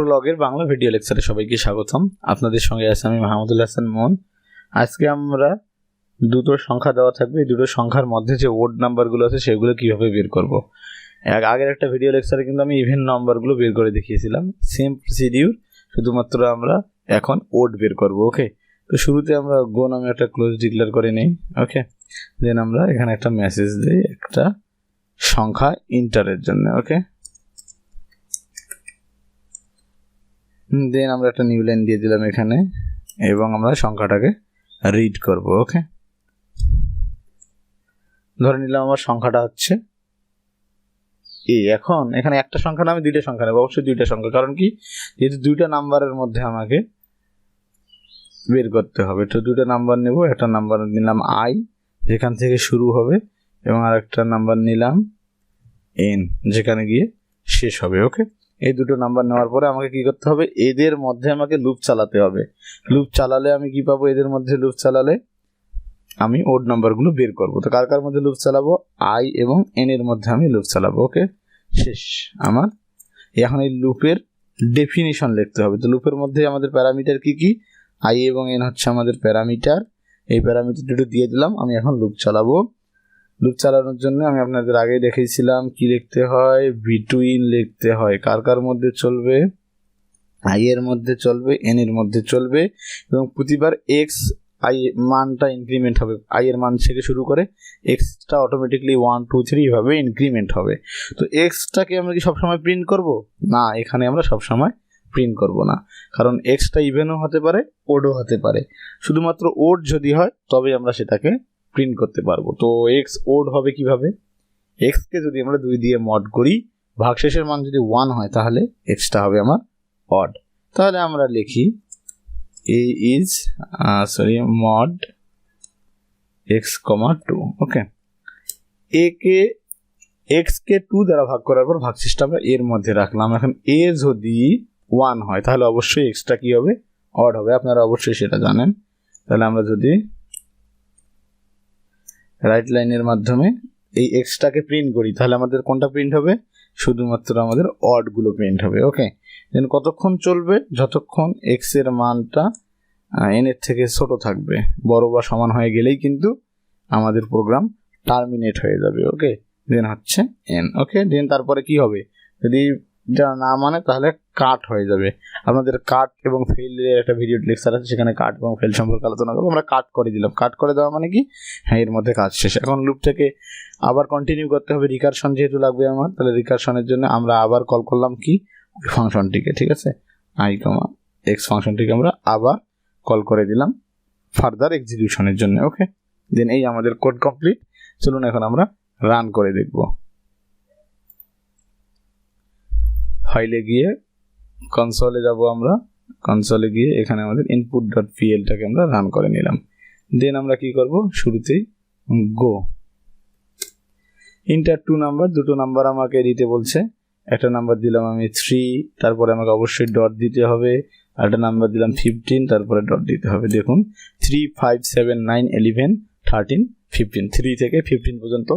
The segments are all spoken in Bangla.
প্রোলগের বাংলা ভিডিও লেকচারে সবাইকে স্বাগতম। আপনাদের সঙ্গে আছে আমি মাহমুদুল হাসান মোহন। আজকে আমরা দুটো সংখ্যা দেওয়া থাকবে, এই দুটো সংখ্যার মধ্যে যে ওড নাম্বারগুলো আছে সেগুলো কিভাবে বের করব। আগের একটা ভিডিও লেকচারে কিন্তু আমি ইভেন নাম্বারগুলো বের করে দেখিয়েছিলাম। সেম প্রসিডিউর, শুধুমাত্র আমরা এখন ওড বের করব। ওকে, তো শুরুতে আমরা গো নামে একটা ক্লোজ ডিক্লেয়ার করে নিই। ওকে, দেন আমরা এখানে একটা মেসেজ দিই একটা সংখ্যা ইন্টারের জন্য। ওকে, দেন আমরা একটা নিউ লাইন দিয়ে দিলাম এখানে এবং আমরা সংখ্যাটাকে রিড করব। ওকে, ধরে নিলাম আমার সংখ্যাটা হচ্ছে এখন এখানে একটা সংখ্যা না, আমি দুইটা সংখ্যা নেব। অবশ্যই দুইটা সংখ্যা, কারণ কি, যেহেতু দুইটা নাম্বারের মধ্যে আমাকে বের করতে হবে। তো দুটো নাম্বার নেব, একটা নাম্বার নিলাম আই যেখান থেকে শুরু হবে এবং আরেকটা নাম্বার নিলাম এন যেখানে গিয়ে শেষ হবে। ওকে, এই দুটো নাম্বার নেওয়ার পরে আমাকে কি করতে হবে, এদের মধ্যে আমাকে লুপ চালাতে হবে। লুপ চালালে আমি কি পাবো, এদের মধ্যে লুপ চালালে আমি ওড নাম্বারগুলো বের করব। তো কার কার মধ্যে লুপ চালাবো, আই এবং এন এর মধ্যে আমি লুপ চালাবো। ওকে, শেষ আমার। এখন এই লুপের ডেফিনিশন লিখতে হবে। তো লুপের মধ্যে আমাদের প্যারামিটার কি কি, আই এবং এন হচ্ছে আমাদের প্যারামিটার। এই প্যারামিটার দুটো দিয়ে দিলাম। আমি এখন লুপ চালাবো। লুপ চালানোর জন্য আমি আপনাদের আগে দেখিয়েছিলাম কি লিখতে হয়, বিটুইন লিখতে হয়। কার কার মধ্যে চলবে, আই এর মধ্যে চলবে, এন এর মধ্যে চলবে এবং প্রতিবার এক্স আই মানটা ইনক্রিমেন্ট হবে। আই এর মান থেকে শুরু করে এক্সটা অটোমেটিকলি 1 2 3 এভাবে ইনক্রিমেন্ট হবে। তো এক্সটাকে আমরা কি সবসময় প্রিন্ট করব না, এখানে আমরা সবসময় প্রিন্ট করব না, কারণ এক্সটা ইভেনও হতে পারে ওডও হতে পারে। শুধুমাত্র ওড যদি হয় তবে আমরা সেটাকে প্রিন্ট করতে পারবো। তো এক্স ওড হবে কিভাবে, এক্সকে যদি আমরা 2 দিয়ে মড করি, ভাগশেষের মান যদি 1 হয় তাহলে এক্সটা হবে আমার অড। তাহলে আমরা লিখি a is mod x, 2। Okay, a K x কে 2 দ্বারা ভাগ করার পর ভাগশেষটা আমরা এর মধ্যে রাখলাম। এখন a যদি 1 হয় তাহলে অবশ্যই এক্সটা কি হবে, অড হবে। আপনারা অবশ্যই সেটা জানেন। তাহলে আমরা যদি রাইট লাইনের মাধ্যমে এই এক্সটাকে প্রিন্ট করি তাহলে আমাদের কোনটা প্রিন্ট হবে, শুধুমাত্র আমাদের অড গুলো প্রিন্ট হবে। ওকে, দেন কতক্ষণ চলবে, যতক্ষণ এক্স এর মানটা এন এর থেকে ছোট থাকবে। বড় বা সমান হয়ে গেলেই কিন্তু আমাদের প্রোগ্রাম টার্মিনেট হয়ে যাবে। ওকে, দেন হচ্ছে এন। ওকে, দেন তারপরে কি হবে, যদি যা না মানে তাহলে কাট হয়ে যাবে। আপনাদের কাট এবং ফেলের একটা ভিডিও লেকচার আছে, সেখানে কাট এবং ফেল সম্পর্কে আলোচনা করবো। আমরা কাট করে দিলাম। কাট করে দেওয়া মানে কি, হ্যাঁ এর মধ্যে কাজ শেষ। এখন লুপটাকে আবার কন্টিনিউ করতে হবে। রিকারশন যেহেতু লাগবে আমার, তাহলে রিকারশনের জন্য আমরা আবার কল করলাম কি, ওই ফাংশনটিকে। ঠিক আছে, আই কমা এক্স ফাংশনটিকে আমরা আবার কল করে দিলাম ফার্দার এক্সিকিউশনের জন্য। ওকে, দেন এই আমাদের কোড কমপ্লিট। চলুন এখন আমরা রান করে দেখব। ফাইলে গিয়ে কনসোলে যাব। আমরা কনসোলে গিয়ে এখানে আমাদের input.plটাকে আমরা রান করে নিলাম। দেন আমরা কি করব, শুরুতেই গো ইন্টার 2 নাম্বার, দুটো নাম্বার আমাকে দিতে বলছে। একটা নাম্বার দিলাম আমি 3, তারপরে আমাকে অবশ্যই ডট দিতে হবে। আর একটা নাম্বার দিলাম 15, তারপরে ডট দিতে হবে। দেখুন 3 5 7 9 11 13 15, 3 থেকে 15 পর্যন্ত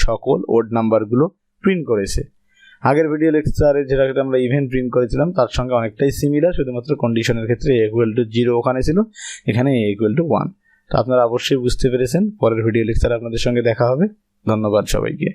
সকল ওড নাম্বারগুলো প্রিন্ট করেছে। আগের ভিডিও লেকচারে যেটা আমরা ইভেন্ট প্রিন্ট করেছিলাম তার সঙ্গে অনেকটাই সিমিলার, শুধুমাত্র কন্ডিশনের ক্ষেত্রে a=0 ওখানে ছিল, এখানে a=1। তো আপনারা অবশ্যই বুঝতে পেরেছেন। পরের ভিডিও লেকচারে আপনাদের সঙ্গে দেখা হবে। ধন্যবাদ সবাইকে।